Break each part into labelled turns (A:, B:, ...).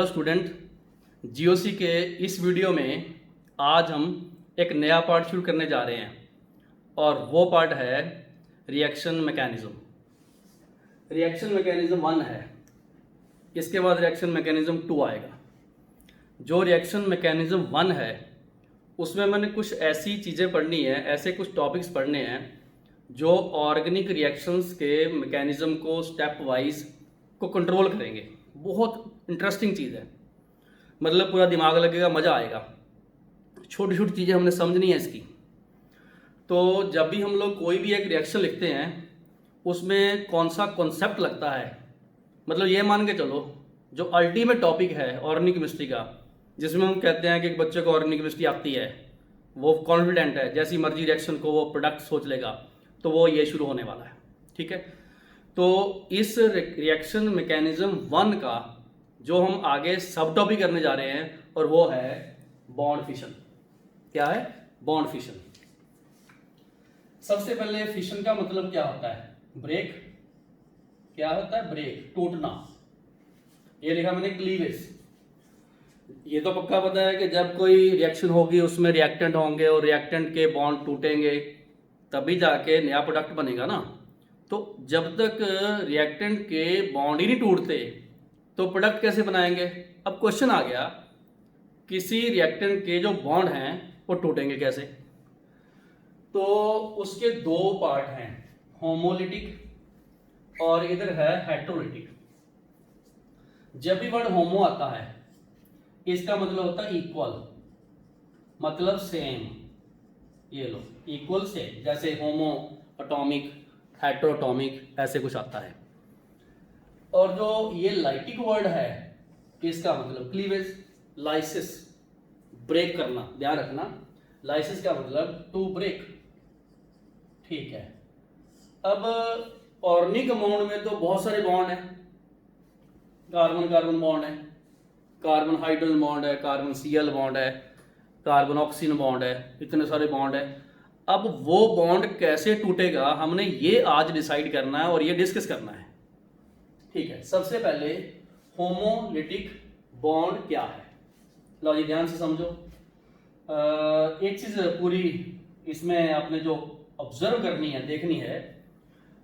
A: Hello student, GOC के इस video में आज हम एक नया पार्ट शुरू करने जा रहे हैं और वो पार्ट है रिएक्शन मैकेनिज़्म। रिएक्शन मैकेनिज़्म 1 है, इसके बाद रिएक्शन मैकेनिज़्म 2 आएगा। जो रिएक्शन मैकेनिज़्म 1 है उसमें मैंने कुछ ऐसी चीज़ें पढ़नी है, ऐसे कुछ टॉपिक्स पढ़ने हैं जो ऑर्गेनिक रिएक्शंस के मैकेनिज़्म को स्टेप वाइज को कंट्रोल करेंगे। बहुत इंटरेस्टिंग चीज़ है, मतलब पूरा दिमाग लगेगा, मज़ा आएगा। छोटी छोटी चीज़ें हमने समझनी है इसकी। तो जब भी हम लोग कोई भी एक रिएक्शन लिखते हैं उसमें कौन सा कॉन्सेप्ट लगता है, मतलब ये मान के चलो जो अल्टीमेट टॉपिक है ऑर्गेनिक केमिस्ट्री का, जिसमें हम कहते हैं कि एक बच्चे को ऑर्गेनिक केमिस्ट्री आती है, वो कॉन्फिडेंट है, जैसी मर्जी रिएक्शन को वो प्रोडक्ट सोच लेगा, तो वो ये शुरू होने वाला है। ठीक है, तो इस रिएक्शन मैकेनिज्म 1 का जो हम आगे सब टॉपिक करने जा रहे हैं और वो है बॉन्ड फिशन। क्या है? Bond fission. सबसे पहले फिशन का मतलब क्या होता है? ब्रेक। क्या होता है? ब्रेक, टूटना। ये लिखा मैंने क्लीवेज। ये तो पक्का पता है कि जब कोई रिएक्शन होगी उसमें रिएक्टेंट होंगे और रिएक्टेंट के बॉन्ड टूटेंगे तभी जाके नया प्रोडक्ट बनेगा ना। तो जब तक रिएक्टेंट के बॉन्ड ही नहीं टूटते तो प्रोडक्ट कैसे बनाएंगे? अब क्वेश्चन आ गया, किसी रिएक्टेंट के जो बॉन्ड हैं वो टूटेंगे कैसे? तो उसके दो पार्ट हैं, होमोलिटिक और इधर है हेटेरोलिटिक। जब भी वर्ड होमो आता है इसका मतलब होता है इक्वल, मतलब सेम। ये लो, इक्वल सेम, जैसे होमो एटॉमिक, हेटेरोटॉमिक, ऐसे कुछ आता है। और जो ये लाइटिक वर्ड है इसका मतलब क्लीवेज, लाइसिस, ब्रेक करना। ध्यान रखना, लाइसिस का मतलब टू ब्रेक। ठीक है, अब ऑर्गेनिक कंपाउंड में तो बहुत सारे बॉन्ड हैं। कार्बन कार्बन बॉन्ड है, कार्बन हाइड्रोजन बॉन्ड है, कार्बन सीएल बॉन्ड है, कार्बन ऑक्सीजन बॉन्ड है, इतने सारे बॉन्ड है। अब वो बॉन्ड कैसे टूटेगा हमने ये आज डिसाइड करना है और ये डिस्कस करना है। ठीक है, सबसे पहले होमोलिटिक बॉन्ड क्या है? लो जी ध्यान से समझो। एक चीज पूरी इसमें आपने जो ऑब्जर्व करनी है, देखनी है,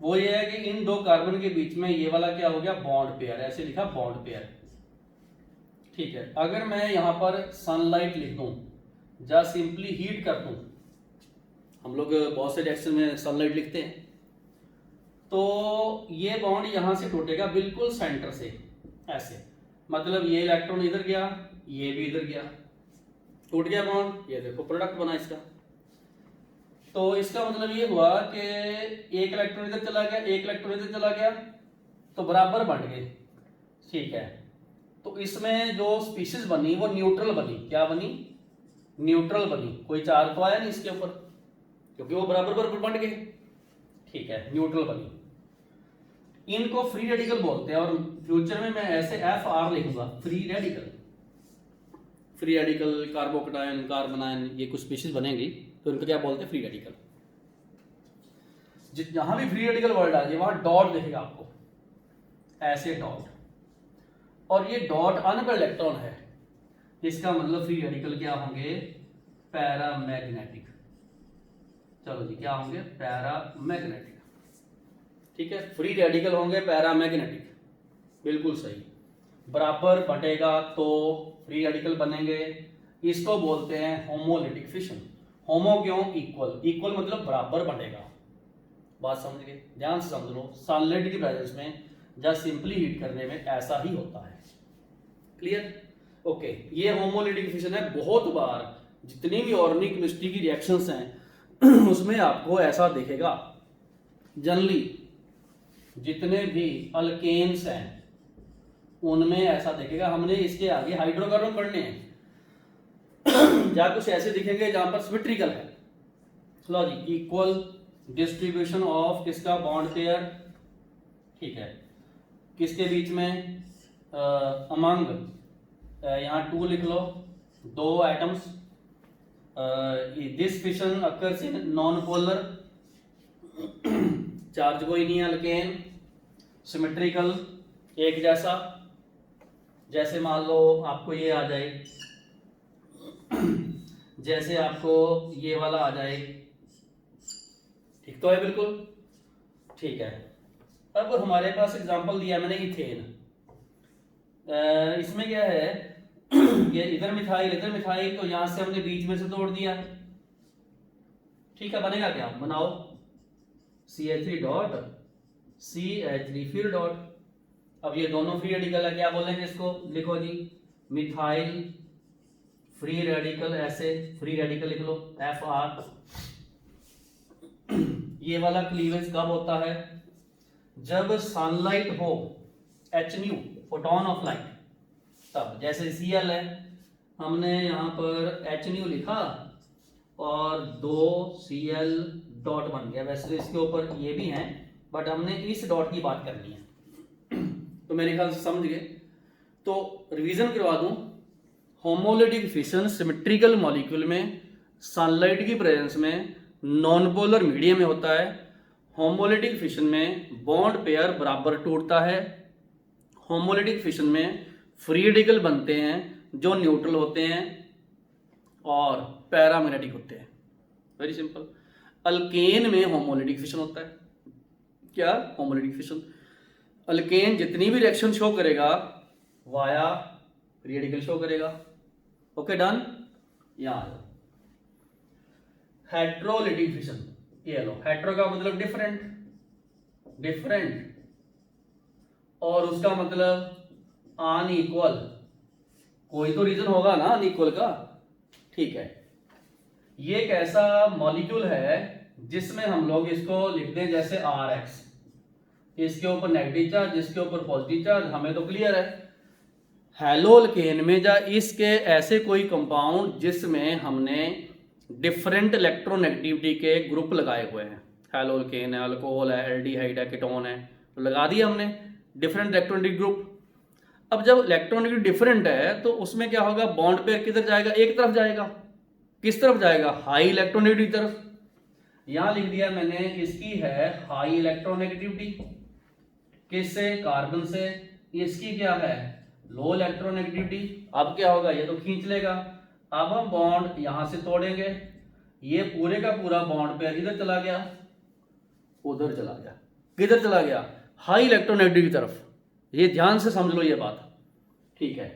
A: वो ये है कि इन दो कार्बन के बीच में ये वाला क्या हो गया? Bond pair. ऐसे लिखा बॉन्ड पेयर। ठीक है, अगर मैं यहां पर सनलाइट लिख दूं या सिंपली हीट कर दूं, हम लोग बहुत से रिएक्शन में सनलाइट लिखते हैं, तो ये बॉन्ड यहां से टूटेगा बिल्कुल सेंटर से, ऐसे। मतलब ये इलेक्ट्रॉन इधर गया, ये भी इधर गया, टूट गया बॉन्ड। ये देखो प्रोडक्ट बना इसका। तो इसका मतलब ये हुआ कि एक इलेक्ट्रॉन इधर चला गया, एक इलेक्ट्रॉन इधर चला गया, तो बराबर बंट गए। ठीक है, तो इसमें जो स्पीशीज बनी वो न्यूट्रल बनी। क्या बनी? न्यूट्रल बनी। कोई चार्ज तो आया नहीं इसके ऊपर क्योंकि वो बराबर बराबर बंट गए। ठीक है, न्यूट्रल बनी। इनको फ्री रेडिकल बोलते हैं और फ्यूचर में मैं ऐसे FR लिखूंगा, free radical. Free radical, carbocation, carbanion, ये कुछ स्पीशीज बनेंगी तो इनको क्या बोलते हैं? Free radical. जहां भी फ्री रेडिकल वर्ड आ जाए वहां डॉट दिखेगा आपको, ऐसे डॉट। और ये डॉट अनपेयर्ड इलेक्ट्रॉन है, इसका मतलब फ्री रेडिकल क्या होंगे? पैरामैग्नेटिक। चलो जी, क्या होंगे? पैरामैग्नेटिक। ठीक है, फ्री रेडिकल होंगे पैरामैग्नेटिक, बिल्कुल सही। बराबर बटेगा तो फ्री रेडिकल बनेंगे। इसको बोलते हैं होमोलिटिक फिशन। होमो क्यों? इक्वल। इक्वल मतलब बराबर बटेगा। बात समझ गए? ध्यान से समझ लो, सनलाइट की प्रेजेंस में या सिंपली हीट करने में ऐसा ही होता है। क्लियर? ओके, ये होमोलिटिक फिशन है। बहुत बार जितनी भी ऑर्गेनिक केमिस्ट्री की रिएक्शंस हैं उसमें आपको ऐसा दिखेगा। जनरली जितने भी अल्केन्स हैं उनमें ऐसा दिखेगा। हमने इसके आगे हाइड्रोकार्बन पढ़ने हैं या कुछ ऐसे दिखेंगे जहां पर सिमेट्रिकल है। लो जी, इक्वल डिस्ट्रीब्यूशन ऑफ किसका? Bond pair. ठीक है, किसके बीच में? अमंग, यहां 2 लिख लो, 2 atoms. This fission occurs in non polar, charge कोई नहीं है, अल्केन, सिमेट्रिकल, एक जैसा। जैसे मान लो आपको ये आ जाए, जैसे आपको ये वाला आ जाए, ठीक तो है बिल्कुल, ठीक है। अब हमारे पास एग्जांपल दिया मैंने इथेन, इसमें क्या है ये इधर मिथाइल, तो यहां से हमने बीच में से तोड़ दिया, ठीक है। बनेगा क्या, बनाओ CH3 डॉट CH3 फिर डॉट, अब ये दोनों फ्री रेडिकल है, क्या बोलेंगे इसको, लिखो जी मिथाइल फ्री रेडिकल, ऐसे फ्री रेडिकल लिख लो FR। ये वाला क्लीवेज कब होता है, जब सनलाइट हो, HNu फोटोन ऑफ लाइट, तब। जैसे Cl है, हमने यहाँ पर HNu लिखा और 2Cl डॉट बन गया, वैसे इसके ऊपर ये भी हैं बट हमने इस डॉट की बात करनी है। तो मेरे ख्याल से समझ गए। तो रिवीजन करवा दूं, होमोलिटिक फिशन सिमेट्रिकल मॉलिक्यूल में सनलाइट की प्रेजेंस में नॉन पोलर मीडियम में होता है। होमोलिटिक फिशन में बॉन्ड पेयर बराबर टूटता है। होमोलिटिक फिशन में फ्री रेडिकल बनते हैं जो न्यूट्रल होते हैं और पैरामैग्नेटिक होते हैं, वेरी सिंपल। अल्केन में होमोलिटिक फिशन होता है, क्या, होमोलिटिक फिशन। अल्केन जितनी भी रिएक्शन शो करेगा वाया फ्री रेडिकल शो करेगा, ओके डन। यहां आ जाओ, हेट्रोलिटिक फिशन, ये लो, हेट्रो का मतलब डिफरेंट, डिफरेंट, और उसका मतलब अनइक्वल, कोई तो रीजन होगा ना अनइक्वल का, ठीक है। ये एक ऐसा मॉलिक्यूल है जिसमें हम लोग इसको लिखते हैं जैसे RX, इसके ऊपर नेगेटिव चार्ज, जिसके ऊपर पॉजिटिव चार्ज, हमें तो क्लियर है। हैलोअल्केन में जा इसके ऐसे कोई कंपाउंड जिसमें हमने डिफरेंट इलेक्ट्रोनेगेटिविटी के ग्रुप लगाए हुए हैं, हैलोअल्केन है, अल्कोहल है, एल्डिहाइड है, कीटोन है, तो लगा दिया हमने डिफरेंट इलेक्ट्रोनेगेटिव ग्रुप। अब जब इलेक्ट्रोनेगेटिव डिफरेंट है तो उसमें क्या होगा, बॉन्ड पेयर किधर जाएगा, एक तरफ जाएगा, किस तरफ जाएगा, हाई इलेक्ट्रोनेगेटिव तरफ। यहां लिख दिया मैंने, इसकी है हाई इलेक्ट्रोनेगेटिविटी, किससे, कार्बन से, इसकी क्या है, लो इलेक्ट्रोनेगेटिविटी। अब क्या होगा, ये तो खींच लेगा। अब हम बॉन्ड यहां से तोड़ेंगे, ये पूरे का पूरा बॉन्ड पेयर इधर चला गया, उधर चला गया, किधर चला गया, हाई इलेक्ट्रोनेगेटिव की तरफ। ये ध्यान से समझ लो ये बात, ठीक है।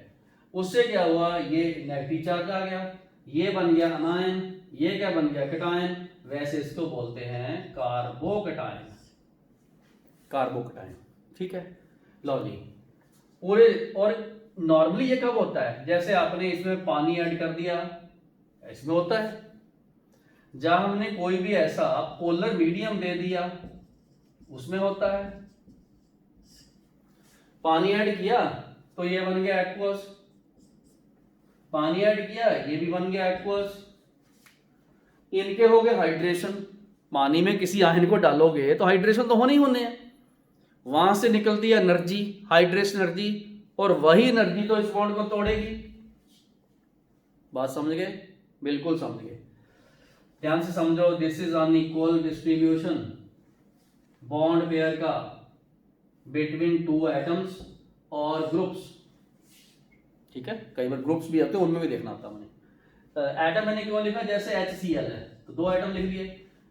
A: उससे क्या हुआ, ये नेगेटिव चार्ज आ गया, ये बन गया अनायन, ये क्या बन गया, कैटायन। वैसे इसको बोलते हैं कार्बोकैटायन, कार्बोकैटायन, ठीक है। लो जी, पूरे। और नॉर्मली ये कब होता है, जैसे आपने इसमें पानी ऐड कर दिया, इसमें होता है। जहां हमने कोई भी ऐसा पोलर मीडियम दे दिया, उसमें होता है। पानी ऐड किया तो ये बन गया एक्वस, पानी ऐड किया ये भी बन गया एक्वस। इनके हो गए हाइड्रेशन, पानी में किसी आयन को डालोगे तो हाइड्रेशन तो होने ही होने हैं, वहां से निकलती है एनर्जी, हाइड्रेशन एनर्जी, और वही एनर्जी तो इस बॉन्ड को तोड़ेगी। बात समझ गए, बिल्कुल समझ गए, ध्यान से समझो। This is unequal distribution bond pair का बिटवीन टू एटम्स और ग्रुप्स, ठीक है। कई बार ग्रुप्स भी आते हैं, उनमें भी देखना आता है। मैंने एटम मैंने क्यों लिखा, जैसे HCl है तो 2 एटम लिख दिए।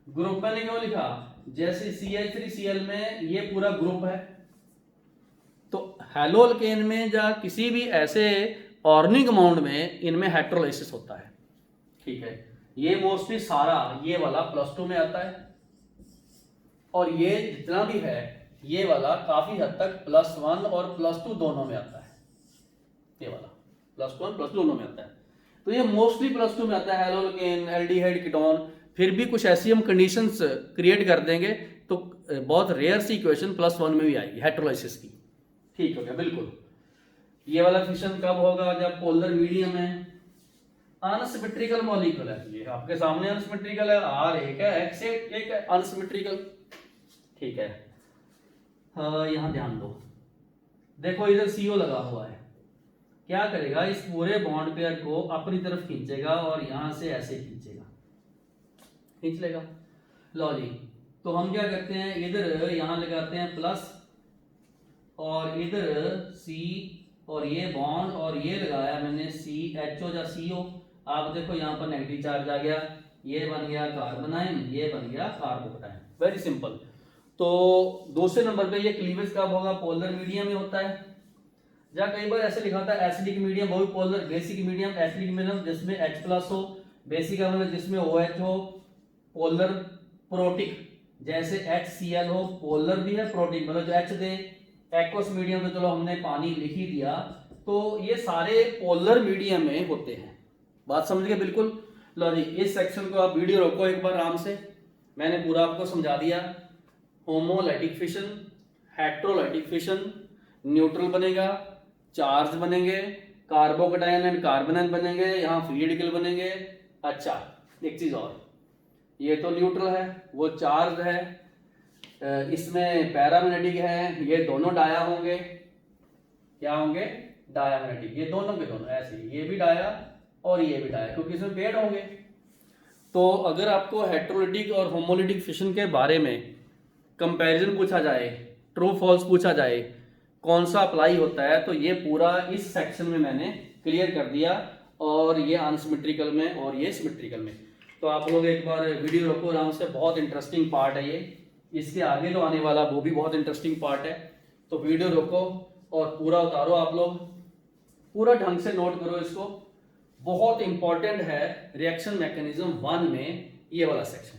A: ग्रुप मैंने क्यों लिखा, जैसे CH3Cl में ये पूरा ग्रुप है। तो हैलोअल्केन में या किसी भी ऐसे ऑर्गेनिक कंपाउंड में इनमें हेटेरोलाइसिस होता है, ठीक है। ये मोस्टली सारा ये वाला +2 में आता है, और ये जितना भी है ये वाला काफी हद तक +1 और +2 दोनों में आता है। ये वाला +1 +2 दोनों में आता है, तो ये मोस्टली +2 में आता है, हैलोअल्केन, एल्डिहाइड, कीटोन। फिर भी कुछ ऐसी हम कंडीशंस क्रिएट कर देंगे तो बहुत रेयर सी इक्वेशन +1 में भी आएगी हेटेरोलाइसिस की, ठीक हो गया, बिल्कुल। ये वाला फिशन कब होगा, जब पोलर मीडियम है, अनसिमेट्रिकल मॉलिक्यूल है। ये आपके सामने अनसिमेट्रिकल है, R एक है, X एक है, अनसिमेट्रिकल, ठीक है। हाँ, यहां ध्यान दो, देखो इधर CO लगा हुआ है, क्या करेगा, इस पूरे बॉन्ड पेयर को अपनी तरफ खींचेगा और यहां से ऐसे खींचेगा, खींच लेगा। लो जी, तो हम क्या करते हैं, इधर यहां लगाते हैं प्लस, और इधर C और ये बॉन्ड और ये लगाया मैंने CHO या CO। आप देखो यहाँ पर नेगेटिव चार्ज आ गया, ये बन गया कार्बोनाइन, ये बन गया कार्बोकेटाइन। Very simple. तो दूसरे नंबर पे ये क्लीवेज कब होगा, पोलर मीडियम में होता है। या कई बार ऐसे लिखा होता है एसिडिक मीडियम, वो भी polar, basic medium, acidic medium जिसमें H+ हो, बेसिक का मतलब जिसमें OH हो, पोलर प्रोटिक जैसे HCl हो, पोलर भी है प्रोटिक मतलब जो H दे, एक्वस मीडियम तो चलो हमने पानी लिख ही दिया। तो ये सारे पोलर मीडियम में होते हैं। बात समझ गए बिल्कुल। लो जी, इस सेक्शन को आप वीडियो रोको एक बार आराम से, मैंने पूरा आपको समझा दिया। Homolytic fission, heterolytic fission, neutral बनेगा, चार्ज बनेंगे, कार्बोकेटायन एंड कार्बोनाइन बनेंगे, यहाँ फ्री रेडिकल बनेंगे। अच्छा एक चीज और, ये तो न्यूट्रल है, वो चार्ज है, इसमें पैरामैग्नेटिक है, ये दोनों डाया होंगे। क्या होंगे, डायामैग्नेटिक, ये दोनों के दोनों ऐसे, ये भी डाया और ये भी डाया, क्योंकि इसमें पेड़ होंगे। तो अगर आपको हेट्रोलाइटिक और होमोलाइटिक फिशन के बारे में कंपैरिजन पूछा जाए, ट्रू फॉल्स पूछा जाए, कौन सा अप्लाई होता है, तो ये पूरा इस सेक्शन में मैंने क्लियर कर दिया। और ये अनसिमेट्रिकल में और ये सिमेट्रिकल में। तो आप लोग एक बार वीडियो रखो आराम से, बहुत इंटरेस्टिंग पार्ट है ये। इसके आगे जो आने वाला वो भी बहुत इंटरेस्टिंग पार्ट है। तो वीडियो रोको और पूरा उतारो, आप लोग पूरा ढंग से नोट करो इसको, बहुत इंपॉर्टेंट है रिएक्शन मैकेनिज्म 1 में ये वाला सेक्शन।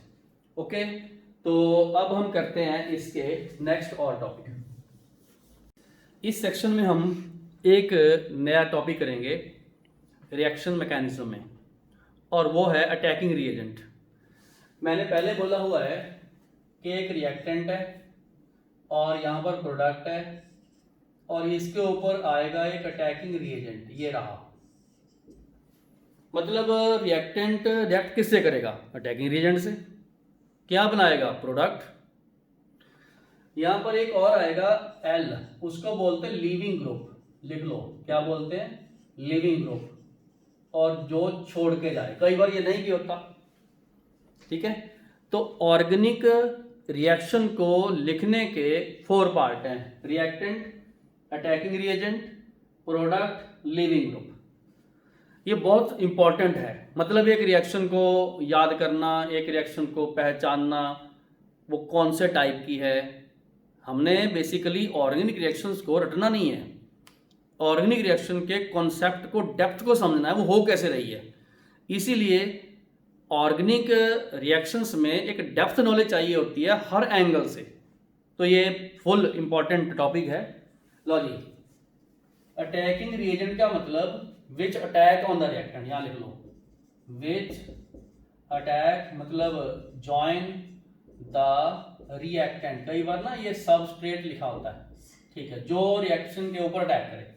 A: ओके, तो अब हम करते हैं इसके नेक्स्ट और टॉपिक। इस सेक्शन में हम एक नया टॉपिक करेंगे रिएक्शन मैकेनिज्म में, और वो है अटैकिंग रिएजेंट। मैंने पहले बोला हुआ है कि एक रिएक्टेंट है और यहाँ पर प्रोडक्ट है, और इसके ऊपर आएगा एक अटैकिंग रिएजेंट, ये रहा। मतलब रिएक्टेंट रिएक्ट किससे करेगा, अटैकिंग रिएजेंट से। क्या बनाएगा, प्रोडक्ट। यहां पर एक और आएगा L, उसको बोलते हैं लीविंग ग्रुप, लिख लो क्या बोलते हैं, लीविंग ग्रुप। और जो छोड़ के जाए, कई बार ये नहीं भी होता, ठीक है। तो ऑर्गेनिक रिएक्शन को लिखने के 4 पार्ट हैं, reactant, attacking reagent, product, leaving group. ये बहुत इंपॉर्टेंट है, मतलब एक रिएक्शन को याद करना, एक रिएक्शन को पहचानना, वो कौन से टाइप की है। हमने बेसिकली ऑर्गेनिक रिएक्शंस को रटना नहीं है, ऑर्गेनिक रिएक्शन के कॉन्सेप्ट को, डेप्थ को समझना है, वो हो कैसे रही है। इसीलिए ऑर्गेनिक रिएक्शंस में एक डेप्थ नॉलेज चाहिए होती है हर एंगल से। तो ये फुल इंपॉर्टेंट टॉपिक है। लो जी, अटैकिंग रिएजेंट का मतलब विच अटैक ऑन द रिएक्टेंट, यहां लिख लो विच अटैक, मतलब ज्वाइन द रिएक्टेंट। कई बार ना ये सबस्ट्रेट लिखा होता है, ठीक है, जो रिएक्शन के ऊपर अटैक करे।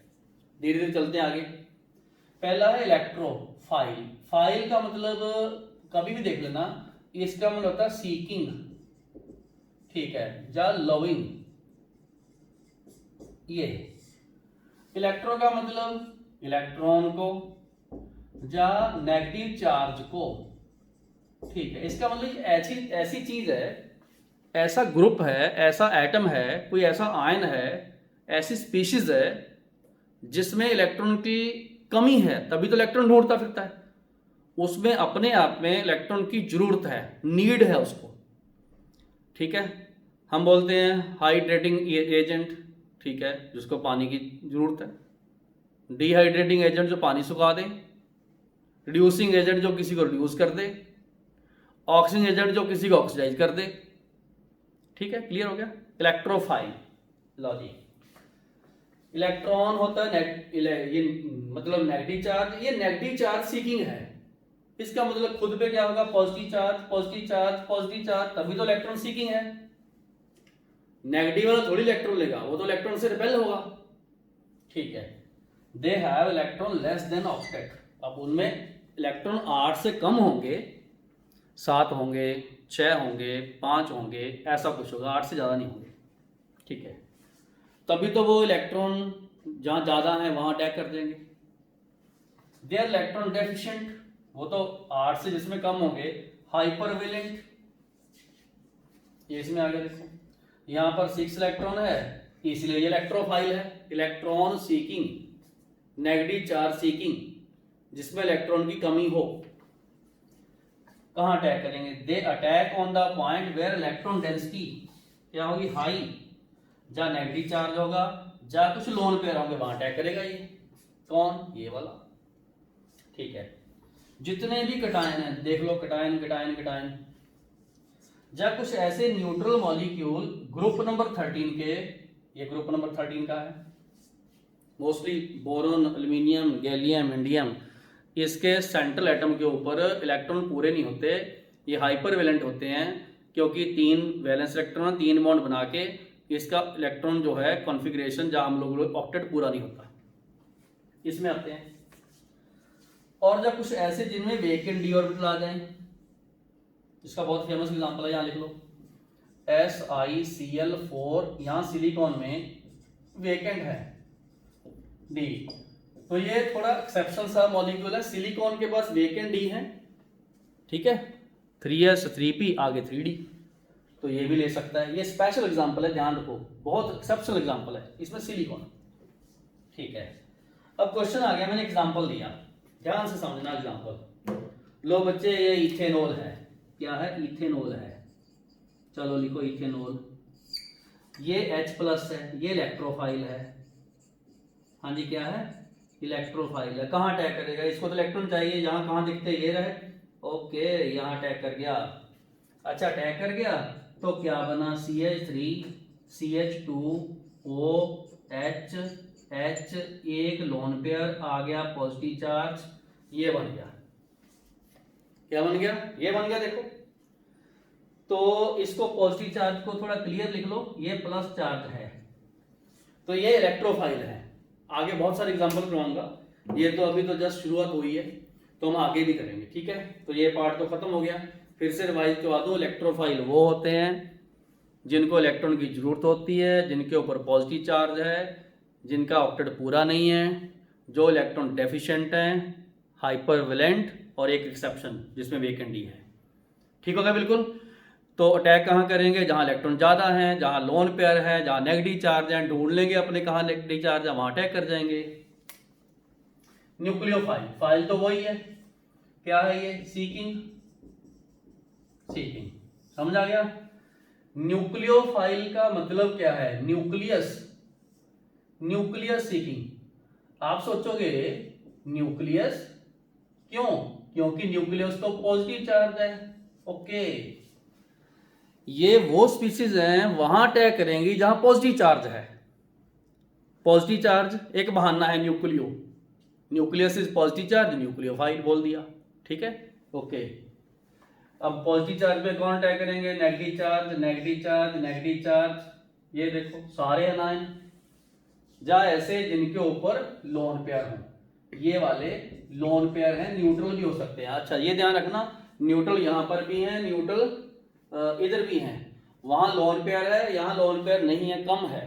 A: धीरे धीरे चलते हैं आगे। पहला है इलेक्ट्रोफाइल। फाइल का मतलब कभी भी देख लेना, इसका मतलब होता है सीकिंग, ठीक है, या लविंग। ये इलेक्ट्रो का मतलब इलेक्ट्रॉन को या नेगेटिव चार्ज को, ठीक है। इसका मतलब ऐसी चीज है, ऐसा ग्रुप है, ऐसा एटम है, कोई ऐसा आयन है, ऐसी स्पीशीज है जिसमें इलेक्ट्रॉन की कमी है, तभी तो इलेक्ट्रॉन ढूंढता फिरता है। उसमें अपने आप में इलेक्ट्रॉन की जरूरत है, नीड है उसको, ठीक है। हम बोलते हैं हाइड्रेटिंग एजेंट, ठीक है, जिसको पानी की जरूरत है। डिहाइड्रेटिंग एजेंट जो पानी सुखा दे, रिड्यूसिंग एजेंट जो किसी को रिड्यूस कर दे, ऑक्सीजन एजेंट जो किसी को ऑक्सीडाइज कर दे, ठीक है, क्लियर हो गया। इलेक्ट्रोफाइल, लो जी, इलेक्ट्रॉन होता है ये मतलब नेगेटिव चार्ज, ये नेगेटिव चार्ज सीकिंग है। इसका मतलब खुद पे क्या होगा, positive charge, positive charge, positive charge, तभी तो इलेक्ट्रॉन सीकिंग है। नेगेटिव वाला थोड़ी इलेक्ट्रॉन लेगा, वो तो इलेक्ट्रॉन से रिपेल होगा, ठीक है। They have electron less than octet. अब उनमें इलेक्ट्रॉन 8 से कम होंगे, 7 होंगे, 6 होंगे, 5 होंगे, ऐसा कुछ होगा, 8 से ज्यादा नहीं होंगे, ठीक है। तभी तो वो इलेक्ट्रॉन जहां ज्यादा है वहां अटैक कर देंगे। दे आर इलेक्ट्रॉन डेफिशिएंट, वो तो 8 से जिसमें कम होंगे। हाइपरवेलेंट, ये इसमें आगे देखो, यहां पर 6 इलेक्ट्रॉन है, इसलिए ये इलेक्ट्रोफाइल है, electron seeking. Negative charge seeking, जिसमें इलेक्ट्रॉन की कमी हो, कहाँ अटैक करेंगे? They attack on the point where electron density क्या होगी? हाई, जहाँ नेगेटिव चार्ज होगा, जहाँ कुछ लोन पेयर होंगे, वहां अटैक करेगा। ये कौन? ये वाला। ठीक है, जितने भी कटायन है देख लो, कटायन कटायन कटायन, जब कुछ ऐसे न्यूट्रल मॉलिक्यूल ग्रुप नंबर 13 के, ये ग्रुप नंबर 13 का है, mostly boron, aluminium, gallium, indium, इसके सेंट्रल एटम के ऊपर इलेक्ट्रॉन पूरे नहीं होते, ये हाइपर वैलेंट होते हैं, क्योंकि 3 वैलेंस इलेक्ट्रॉन 3 बॉन्ड बना के इसका इलेक्ट्रॉन जो है कॉन्फ़िगरेशन, जहां हम लोग ऑक्टेट पूरा नहीं होता, इसमें आते हैं। और जब कुछ ऐसे जिनमें वेकेंट डी ऑर्बिटल आ जाए, इसका बहुत फेमस एग्जांपल है, यहां लिख लो SiCl4, यहां सिलिकॉन में वेकेंट है डी, तो ये थोड़ा एक्सेप्शन सा मॉलिक्यूल है, सिलिकॉन के पास वेकेंट डी है, ठीक है, 3s 3p आगे 3d, तो ये भी ले सकता है। ये स्पेशल एग्जांपल है, ध्यान रखो, बहुत एक्सेप्शनल एग्जांपल है, इसमें सिलिकॉन। ठीक है, अब क्वेश्चन आ गया, मैंने एग्जांपल दिया, ध्यान से समझना एग्जांपल। लो बच्चे, ये इथेनॉल है, क्या है? इथेनॉल है, चलो लिखो इथेनॉल, ये H+ है, ये इलेक्ट्रोफाइल है, हाँ जी क्या है? इलेक्ट्रोफाइल है। कहाँ अटैक करेगा? इसको तो इलेक्ट्रॉन चाहिए, यहाँ कहाँ दिखते? ये रहे, ओके, यहाँ अटैक कर गया। अच्छा, अटैक कर गया तो क्या बना? CH3 CH2 OH H, एक लोन पेयर आ गया पॉजिटिव चार्ज, ये बन गया, क्या बन गया? ये बन गया, देखो। तो इसको पॉजिटिव चार्ज को थोड़ा क्लियर लिख लो, ये प्लस चार्ज है, तो ये इलेक्ट्रोफाइल है। आगे बहुत सारे एग्जांपल करवाऊंगा, ये तो अभी तो जस्ट शुरुआत हुई है, तो हम आगे भी करेंगे, ठीक है। तो ये पार्ट तो खत्म हो गया, फिर से रिवाइज करवा दूं। इलेक्ट्रोफाइल वो होते हैं जिनको इलेक्ट्रॉन की जरूरत होती है, जिनके ऊपर पॉजिटिव चार्ज है, जिनका ऑक्टेट पूरा नहीं है, जो इलेक्ट्रॉन डेफिशिएंट है, हाइपरवैलेंट, और एक एक्सेप्शन जिसमें वेकेंट डी है। ठीक होगा बिल्कुल। तो अटैक कहाँ करेंगे? जहाँ इलेक्ट्रॉन ज़्यादा है, जहाँ लोन पेयर है, जहाँ नेगेटिव चार्ज है, ढूंढ लेंगे अपने कहाँ नेगेटिव चार्ज है, वहाँ अटैक कर जाएंगे। न्यूक्लियोफाइल, फाइल तो वही है, क्या है ये? सीकिंग, सीकिंग, समझ आ गया? न्यूक्लियोफाइल का मतलब क्या है? Nucleus, nucleus seeking. आप सोचोगे न्यूक्लियस क्यों? क्योंकि न्यूक्लियस तो पॉजिटिव चार्ज है, ओके। ये वो स्पीशीज हैं वहां अटैक करेंगी जहां पॉजिटिव चार्ज है। पॉजिटिव चार्ज एक बहाना है, nucleo, nucleus is positive charge, nucleophile बोल दिया, ठीक है, ओके। अब पॉजिटिव चार्ज पे कौन अटैक करेंगे? Negative charge, negative charge, negative charge, ये देखो सारे अनायन, जहां ऐसे जिनके ऊपर लोन पेयर हो, ये वाले लोन पेयर हैं, न्यूट्रल भी हो सकते हैं। अच्छा, ये ध्यान रखना, न्यूट्रल यहां पर भी है, न्यूट्रल इधर भी हैं, वहां लोन पेयर है, यहां लोन पेयर नहीं है, कम है।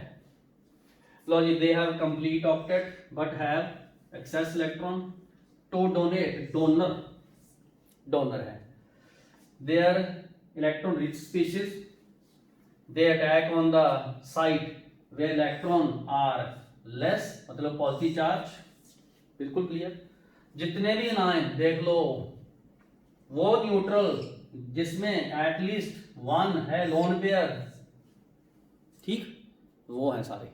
A: लो जी, they have complete octet but have excess electron to donate, donor, donor है। They are electron rich species, they attack on the site where electron are less, मतलब पॉजिटिव चार्ज, बिल्कुल क्लियर। जितने भी अनायन देख लो, वो न्यूट्रल जिसमें एटलीस्ट 1 है lone pair, ठीक, वो है सारे,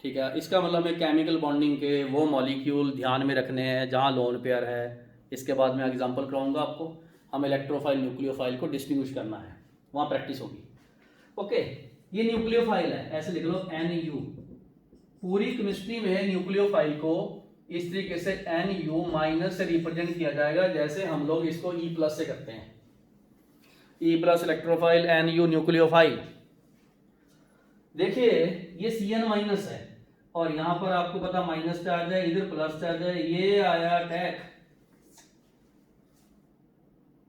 A: ठीक है। इसका मतलब हमें केमिकल बॉन्डिंग के वो मॉलिक्यूल ध्यान में रखने हैं जहां लोन पेयर है। इसके बाद मैं एग्जांपल कराऊंगा आपको, हम इलेक्ट्रोफाइल न्यूक्लियोफाइल को डिस्टिंग्विश करना है, वहां प्रैक्टिस होगी, ओके। ये न्यूक्लियोफाइल है, ऐसे लिख लो NU। पूरी केमिस्ट्री में न्यूक्लियोफाइल को इस तरीके से NU माइनस से रिप्रेजेंट किया जाएगा, जैसे हम लोग इसको E+ से करते हैं, E+ इलेक्ट्रोफाइल, NU न्यूक्लियोफाइल। देखिए ये Cn- है, और यहां पर आपको पता माइनस चार्ज है, इधर प्लस चार्ज है, ये आया अटैक,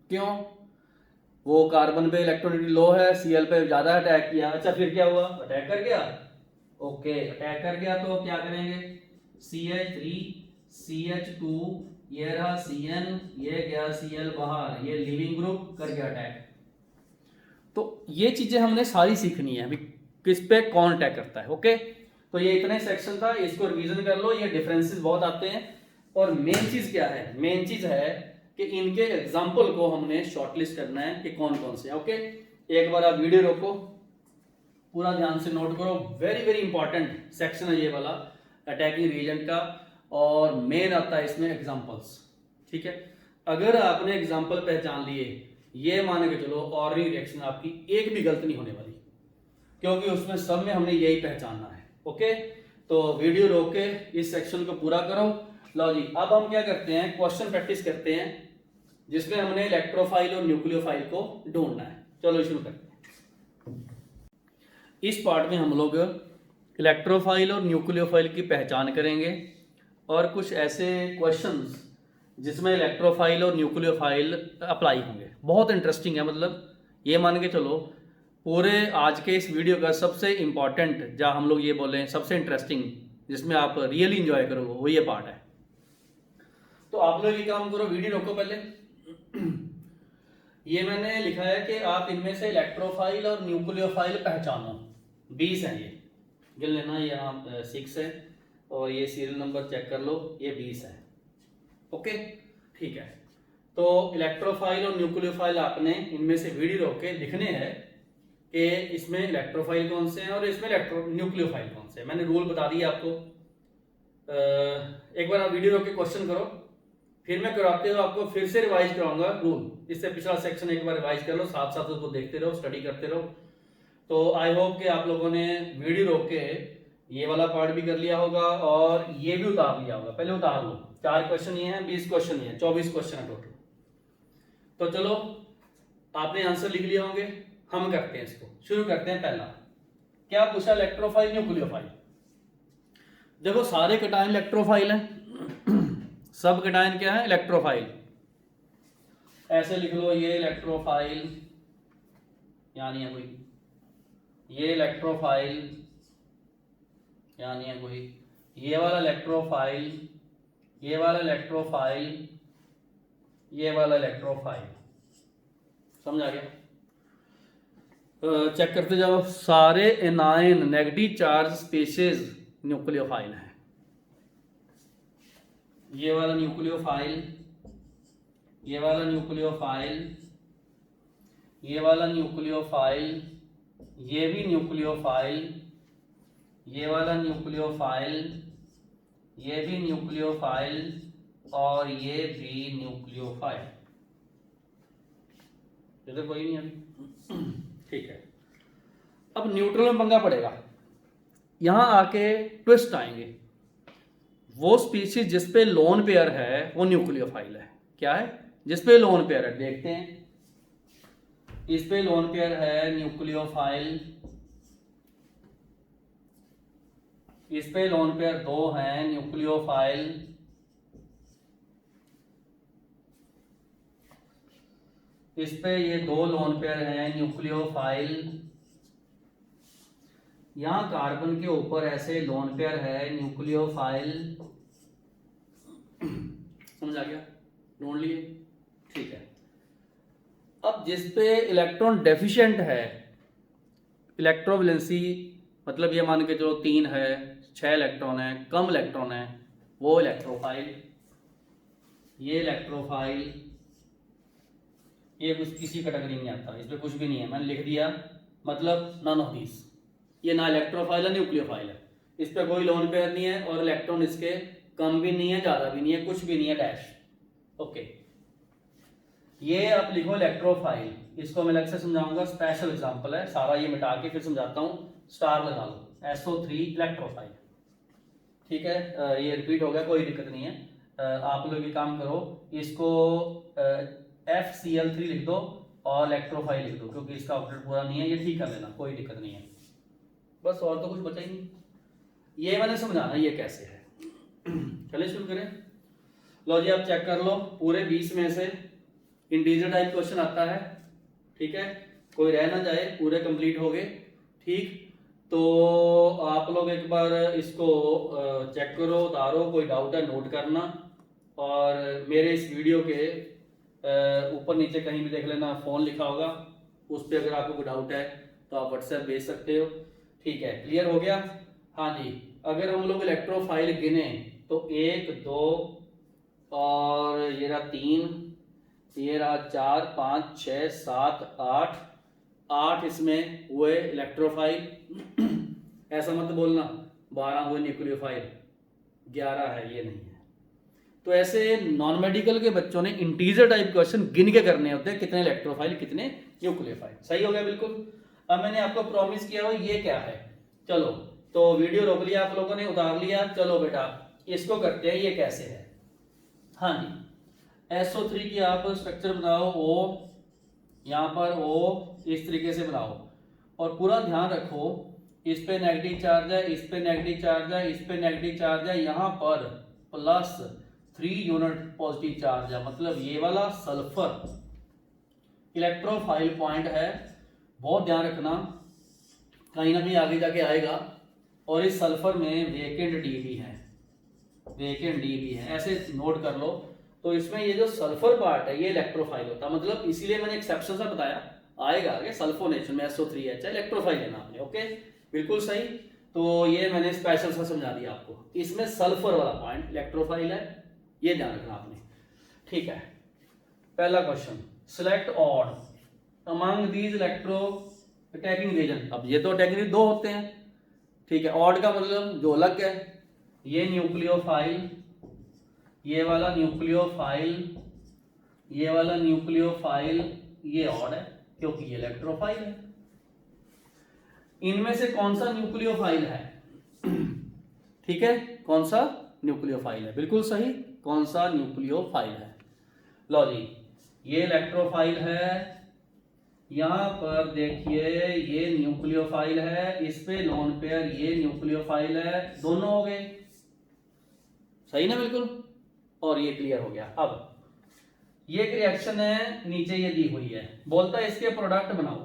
A: क्यों? वो कार्बन पे इलेक्ट्रॉनिटी लो है, Cl पे ज्यादा अटैक किया। अच्छा, फिर क्या हुआ? अटैक कर गया, ओके, अटैक कर गया तो क्या करेंगे? CH3 CH2, ये रहा Cn, ये गया Cl बाहर, ये लिविंग ग्रुप कर गया अटैक। तो ये चीजें हमने सारी सीखनी है, किस पे कौन अटैक करता है, ओके। तो ये इतना ही सेक्शन था, इसको रिवीजन कर लो। ये डिफरेंसेस बहुत आते हैं। और मेन चीज क्या है, मेन चीज है कि इनके एग्जाम्पल को हमने शॉर्टलिस्ट करना है कि कौन कौन से। ओके, एक बार आप वीडियो रोको, पूरा ध्यान से नोट करो। वेरी वेरी इंपॉर्टेंट सेक्शन है ये वाला अटैकिंग रीजन का, और मेन आता है इसमें एग्जाम्पल्स। ठीक है, अगर आपने एग्जाम्पल पहचान लिए, ये मान के चलो ऑर्डरिंग रिएक्शन आपकी एक भी गलत नहीं होने वाली, क्योंकि उसमें सब में हमने यही पहचानना है। ओके, तो वीडियो रोक के इस सेक्शन को पूरा करो। लो जी, अब हम क्या करते हैं, क्वेश्चन प्रैक्टिस करते हैं, जिसमें हमने इलेक्ट्रोफाइल और न्यूक्लियोफाइल को ढूंढना है। चलो शुरू करते हैं। इस पार्ट में हम लोग इलेक्ट्रोफाइल और न्यूक्लियोफाइल की पहचान करेंगे, और कुछ ऐसे क्वेश्चंस जिसमें इलेक्ट्रोफाइल और न्यूक्लियोफाइल अप्लाई होंगे। बहुत इंटरेस्टिंग है, मतलब ये मान के चलो पूरे आज के इस वीडियो का सबसे इंपॉर्टेंट, जहाँ हम लोग ये बोल रहे हैं सबसे इंटरेस्टिंग, जिसमें आप रियली इंजॉय करोगे, वो ये पार्ट है। तो आप लोग ये काम करो, वीडियो रोको पहले। ये मैंने लिखा है कि आप इनमें से इलेक्ट्रोफाइल और न्यूक्लियोफाइल पहचानो। 20 है ये, गिन लेना। यहाँ 6 है, और ये सीरियल नंबर चेक कर लो, ये 20 है। ओके, ठीक है। तो इलेक्ट्रोफाइल और न्यूक्लियोफाइल आपने इनमें से वीडियो रोक के लिखने हैं कि इसमें इलेक्ट्रोफाइल कौन से हैं और इसमें न्यूक्लियोफाइल कौन से हैं। मैंने रूल बता दिया आपको। एक बार आप वीडियो रोक के क्वेश्चन करो, फिर मैं कराते हुए आपको फिर से रिवाइज कराऊंगा रूल। इससे पिछला सेक्शन एक बार रिवाइज कर लो, साथ साथ उसको देखते रहो, स्टडी करते रहो। तो आई होप कि आप लोगों ने वीडियो रोक के ये वाला पार्ट भी कर लिया होगा, और ये भी उतार लिया होगा। पहले उतार लो। 4 क्वेश्चन ये हैं, 20 क्वेश्चन ये हैं, 24 क्वेश्चन है टोटल। तो चलो, आपने आंसर लिख लिया होंगे, हम करते हैं इसको, शुरू करते हैं। पहला क्या पूछा, इलेक्ट्रोफाइल न्यूक्लियोफाइल। देखो सारे कटायन इलेक्ट्रोफाइल हैं, सब कटायन क्या है, इलेक्ट्रोफाइल। ऐसे लिख लो, ये इलेक्ट्रोफाइल यानी है कोई, ये इलेक्ट्रोफाइल यानी है कोई, ये वाला इलेक्ट्रोफाइल, ये वाला इलेक्ट्रोफाइल, ये वाला इलेक्ट्रोफाइल। समझ आ गया? चेक करते जाओ, सारे anion negative charge species nucleophile है। ये वाला न्यूक्लियोफाइल, ये वाला न्यूक्लियोफाइल, ये वाला न्यूक्लियोफाइल, ये भी न्यूक्लियोफाइल, ये वाला न्यूक्लियोफाइल, ये भी न्यूक्लियोफाइल, और ये भी न्यूक्लियोफाइल। इधर कोई नहीं अभी, ठीक है। अब न्यूट्रल में पंगा पड़ेगा, यहां आके ट्विस्ट आएंगे। वो स्पीशीज जिसपे लोन पेयर है वो न्यूक्लियोफाइल है। क्या है, जिसपे लोन पेयर है, देखते हैं। इस पे लोन पेयर है न्यूक्लियोफाइल, इस पे लोन पेयर 2 हैं न्यूक्लियोफाइल, इस पे ये 2 लोन पेयर हैं न्यूक्लियोफाइल। यहां कार्बन के ऊपर ऐसे लोन पेयर है न्यूक्लियोफाइल। समझ आ गया, ढूंढ लिए, ठीक है। अब जिस पे इलेक्ट्रॉन डेफिशिएंट है, इलेक्ट्रोवैलेंसी मतलब ये मान के चलो 3 है, 6 इलेक्ट्रॉन है, कम इलेक्ट्रॉन है, वो इलेक्ट्रोफाइल। ये इलेक्ट्रोफाइल, ये कुछ किसी कैटेगरी में आता है, इसमें कुछ भी नहीं है, मैंने लिख दिया, मतलब नन ऑफ दिस। ये ना इलेक्ट्रोफाइल है न्यूक्लियोफाइल है, इस पे कोई लोन पेयर नहीं है, और इलेक्ट्रॉन इसके कम भी नहीं है, ज्यादा भी नहीं है, कुछ भी नहीं है, डैश। ओके, ये आप लिखो इलेक्ट्रोफाइल। इसको मैं अलग से समझाऊंगा, स्पेशल एग्जांपल है, सारा ये मिटा के फिर समझाता हूँ। स्टार लगा लो, SO3 इलेक्ट्रोफाइल। ठीक है, ये रिपीट हो गया, कोई दिक्कत नहीं है। आप लोग ये काम करो, इसको FCl3 लिख दो और इलेक्ट्रोफाइल लिख दो, क्योंकि इसका ऑक्टेट पूरा नहीं है, ये ठीक कर लेना, कोई दिक्कत नहीं है। बस, और तो कुछ बचा ही नहीं। ये मैंने समझाना ये कैसे है। चलिए शुरू करें। लो जी, आप चेक कर लो, पूरे 20 में से इंटीजर टाइप क्वेश्चन आता है। ठीक है, कोई रह ना जाए, पूरे कंप्लीट हो गए। ठीक, तो आप लोग एक बार इसको चेक करो, उतारो, कोई डाउट है नोट करना, और मेरे इस वीडियो के ऊपर नीचे कहीं भी देख लेना, फ़ोन लिखा होगा, उस पर अगर आपको कोई डाउट है तो आप व्हाट्सएप भेज सकते हो। ठीक है, क्लियर हो गया। हाँ जी, अगर हम लोग इलेक्ट्रोफाइल गिने तो 1 2 और ये रहा 3, ये रहा 4 5 6 7 8, 8 इसमें हुए इलेक्ट्रोफाइल ऐसा मत बोलना 12 हुए न्यूक्लियोफाइल, 11 है, ये नहीं है। तो ऐसे नॉन मेडिकल के बच्चों ने इंटीजर टाइप क्वेश्चन गिन के करने होते हैं, कितने इलेक्ट्रोफाइल कितने न्यूक्लियोफाइल। सही हो गया बिल्कुल। अब मैंने आपको प्रॉमिस किया हुआ ये क्या है, चलो तो वीडियो रोक लिया आप लोगों ने, उतार लिया, चलो बेटा इसको करते हैं, ये कैसे है। हाँ जी, SO3 की आप स्ट्रक्चर बनाओ, O यहाँ पर O इस तरीके से बनाओ, और पूरा ध्यान रखो इस पे नेगेटिव चार्ज है, इस पे नेगेटिव चार्ज है, इस पे नेगेटिव चार्ज है, यहाँ पर +3 यूनिट पॉजिटिव चार्ज है, मतलब ये वाला सल्फर इलेक्ट्रोफाइल पॉइंट है। बहुत ध्यान रखना, कहीं ना कहीं आगे जाके आएगा। और इस सल्फर में वेकेंट डी भी है, वेकेंट डी भी है, ऐसे नोट कर लो। तो इसमें ये जो सल्फर पार्ट है ये इलेक्ट्रोफाइल होता है, मतलब इसीलिए मैंने एक्सेप्शन सा बताया, आएगा आगे सल्फोनेशन में SO3H इलेक्ट्रोफाइल लेना आपने। ओके बिल्कुल सही। तो ये मैंने स्पेशल सा समझा दिया आपको, इसमें सल्फर वाला पॉइंट इलेक्ट्रोफाइल है, ये ध्यान रखना आपने। ठीक है, पहला question, select odd among these electro attacking region. अब ये तो अटैकिंग दो होते हैं, ठीक है, ऑड का मतलब जो अलग है, ये न्यूक्लियोफाइल, ये वाला न्यूक्लियोफाइल, ये वाला न्यूक्लियोफाइल, ये ऑड है क्योंकि ये इलेक्ट्रोफाइल है। इनमें से कौन सा न्यूक्लियोफाइल है? ठीक है, कौन सा न्यूक्लियोफाइल है, बिल्कुल सही, कौन सा न्यूक्लियोफाइल है। लो जी, ये इलेक्ट्रोफाइल है, यहां पर देखिए ये न्यूक्लियोफाइल है, इस पे लोन पेयर ये न्यूक्लियोफाइल है, दोनों हो गए सही ना, बिल्कुल। और ये क्लियर हो गया। अब ये रिएक्शन है, नीचे ये दी हुई है, बोलता है इसके प्रोडक्ट बनाओ।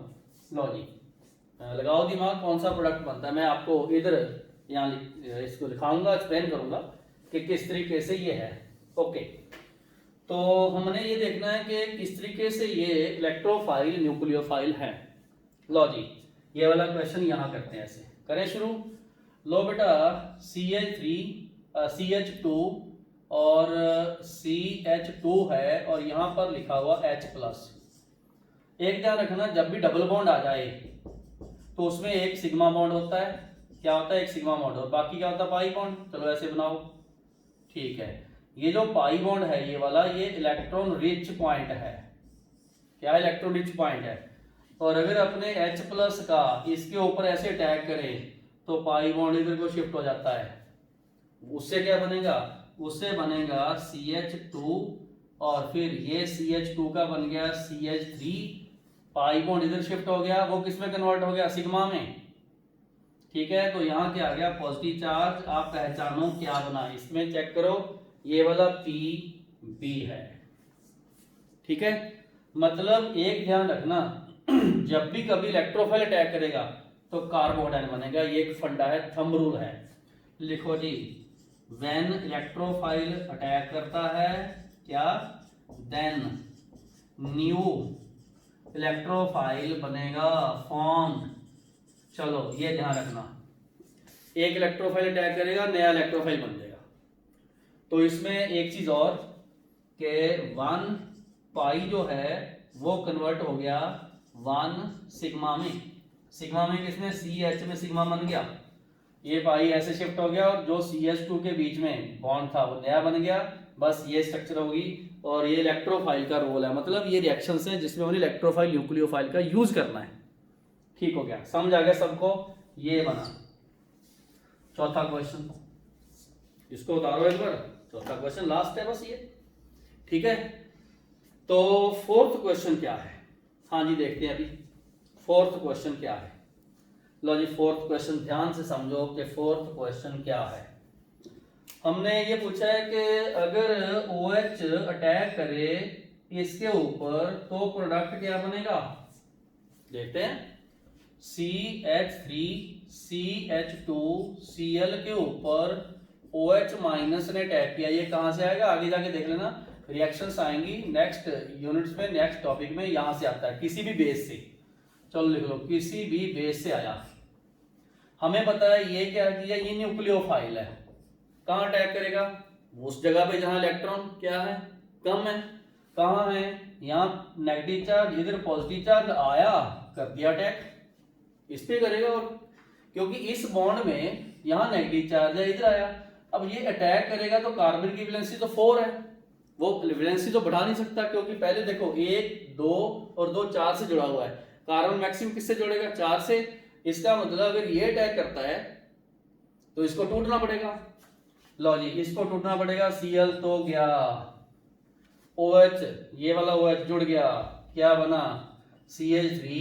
A: लो जी, लगाओ दिमाग, कौन सा प्रोडक्ट बनता है। मैं आपको इधर यहाँ इसको लिखाऊंगा, एक्सप्लेन करूंगा कि किस तरीके से ये है। ओके, तो हमने ये देखना है कि किस तरीके से ये इलेक्ट्रोफाइल न्यूक्लियोफाइल है। लो जी, ये वाला क्वेश्चन यहाँ करते हैं, ऐसे करें शुरू। लो बेटा, CH2 और CH2 है, और यहाँ पर लिखा हुआ H+। एक ध्यान रखना, जब भी डबल बॉन्ड आ जाए तो उसमें एक सिग्मा बॉन्ड होता है। क्या होता है? एक सिग्मा बॉन्ड, और बाकी क्या होता है? Pi bond. चलो ऐसे बनाओ, ठीक है। ये जो पाई बॉन्ड है ये वाला, ये इलेक्ट्रॉन रिच पॉइंट है। क्या इलेक्ट्रॉन रिच पॉइंट है। और अगर अपने H+ का इसके ऊपर ऐसे अटैक करें तो पाई बॉन्ड इधर को शिफ्ट हो जाता है। उससे क्या बनेगा? उससे बनेगा CH2, और फिर ये CH2 का बन गया CH3, पाई बॉन्ड इधर शिफ्ट हो गया, वो किस में कन्वर्ट हो गया? सिग्मा में। ठीक है, तो यहाँ क्या आ गया? Positive charge. आप पहचानो क्या बना, इसमें चेक करो, ये वाला Pb है। ठीक है, मतलब एक ध्यान रखना, जब भी कभी इलेक्ट्रोफाइल अटैक करेगा तो कार्बोडाइन बनेगा। ये एक फंडा है, थंब रूल है। लिखो जी, व्हेन इलेक्ट्रोफाइल अटैक करता है क्या, देन न्यू इलेक्ट्रोफाइल बनेगा, फॉर्म। चलो ये ध्यान रखना, एक इलेक्ट्रोफाइल अटैक करेगा, नया इलेक्ट्रोफाइल बन जाएगा। तो इसमें एक चीज और कि 1 पाई जो है वो कन्वर्ट हो गया 1 सिग्मा में। सिग्मा में किसमें? CH में सिग्मा बन गया, ये पाई ऐसे शिफ्ट हो गया, और जो CH2 के बीच में बॉन्ड था वो नया बन गया। बस ये स्ट्रक्चर होगी, और ये इलेक्ट्रोफाइल का रोल है, मतलब ये रिएक्शंस है जिसमें उन्हें इलेक्ट्रोफाइल न्यूक्लियोफाइल का यूज करना है। ठीक हो गया, समझ आ गया सबको? ये बना चौथा क्वेश्चन, इसको उतारो एक बार। चौथा क्वेश्चन लास्ट है बस ये। ठीक है, तो फोर्थ क्वेश्चन क्या है? हाँ जी, देखते हैं अभी फोर्थ क्वेश्चन क्या है। लो जी, फोर्थ क्वेश्चन ध्यान से समझो कि फोर्थ क्वेश्चन क्या है। हमने ये पूछा है कि अगर OH अटैक करे इसके ऊपर तो प्रोडक्ट क्या बनेगा। देखते हैं, CH3 CH2 Cl के ऊपर OH- ने अटैक किया, ये कहां से आएगा? आगे जाके देख लेना, रिएक्शंस आएंगी नेक्स्ट यूनिट्स में, नेक्स्ट टॉपिक में। यहां से आता है किसी भी बेस से। चलो लिख लो, किसी भी बेस से आया। हमें पता है ये क्या किया, ये न्यूक्लियोफाइल है, कहाँ अटैक करेगा, उस जगह पे जहां इलेक्ट्रॉन क्या है, कम है। कहाँ है, यहाँ नेगेटिव चार्ज, इधर पॉजिटिव चार्ज आया, कर दिया अटैक, इस पे करेगा। और क्योंकि इस बॉन्ड में यहाँ नेगेटिव चार्ज है, इधर आया, अब ये अटैक करेगा तो कार्बन की वैलेंसी तो 4 है, वो वैलेंसी तो बढ़ा नहीं सकता, क्योंकि पहले देखो 1 2 और 2 4 से जुड़ा हुआ है। कार्बन मैक्सिमम किससे जुड़ेगा, 4 से। इसका मतलब अगर ये अटैक करता है तो इसको टूटना पड़ेगा। लो जी, इसको टूटना पड़ेगा, Cl तो गया, OH, ये वाला OH जुड़ गया, क्या बना, CH3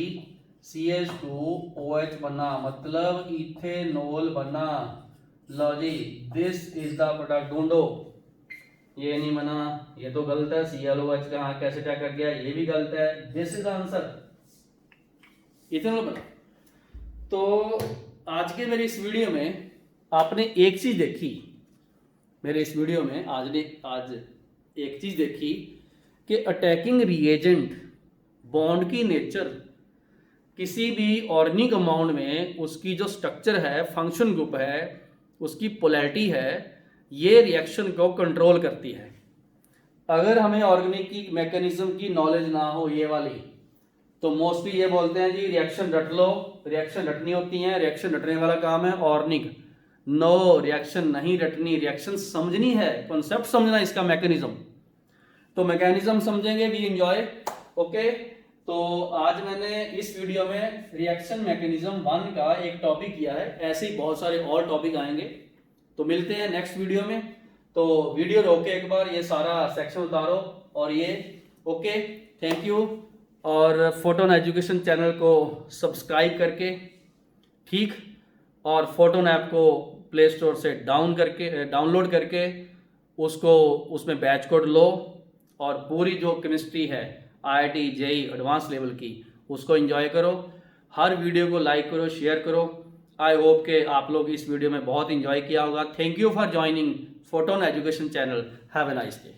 A: CH2 OH बना, मतलब इथेनॉल बना। लो जी, दिस इज द प्रोडक्ट। ढूंढो, ये नहीं बना, ये तो गलत है, ClOH कहाँ कैसे क्या कर गया, ये भी गलत है। दिस इज आंसर, इथेनॉल बना। तो आज के मेरे इस वीडियो में आपने एक चीज देखी, मेरे इस वीडियो में आज एक चीज देखी कि अटैकिंग रिएजेंट, बॉन्ड की नेचर, किसी भी ऑर्गेनिक कंपाउंड में उसकी जो स्ट्रक्चर है, फंक्शन ग्रुप है, उसकी पोलैरिटी है, ये रिएक्शन को कंट्रोल करती है। अगर हमें ऑर्गेनिक की मैकेनिज्म की नॉलेज ना हो ये वाली, तो मोस्टली ये बोलते हैं जी रिएक्शन रट लो, रिएक्शन रटनी होती है, रिएक्शन रटने वाला काम है ऑर्गेनिक। नो, रिएक्शन नहीं रटनी, रिएक्शन समझनी है, कॉन्सेप्ट समझना इसका, मैकेनिज्म। तो मैकेनिज्म समझेंगे, वी एंजॉय। ओके, तो आज मैंने इस वीडियो में रिएक्शन मैकेनिज्म 1 का एक टॉपिक किया है, ऐसे ही बहुत सारे और टॉपिक आएंगे। तो मिलते हैं नेक्स्ट वीडियो में। तो वीडियो रोके एक बार, ये सारा सेक्शन उतारो और ये, ओके, थैंक यू। और फोटोन एजुकेशन चैनल को सब्सक्राइब करके, ठीक, और फोटोन ऐप को प्ले स्टोर से डाउनलोड करके उसको, उसमें बैच कोड लो, और पूरी जो केमिस्ट्री है IIT JEE एडवांस लेवल की, उसको एंजॉय करो। हर वीडियो को लाइक करो, शेयर करो। आई होप के आप लोग इस वीडियो में बहुत एंजॉय किया होगा। Thank you for joining photon education channel. Have a nice day.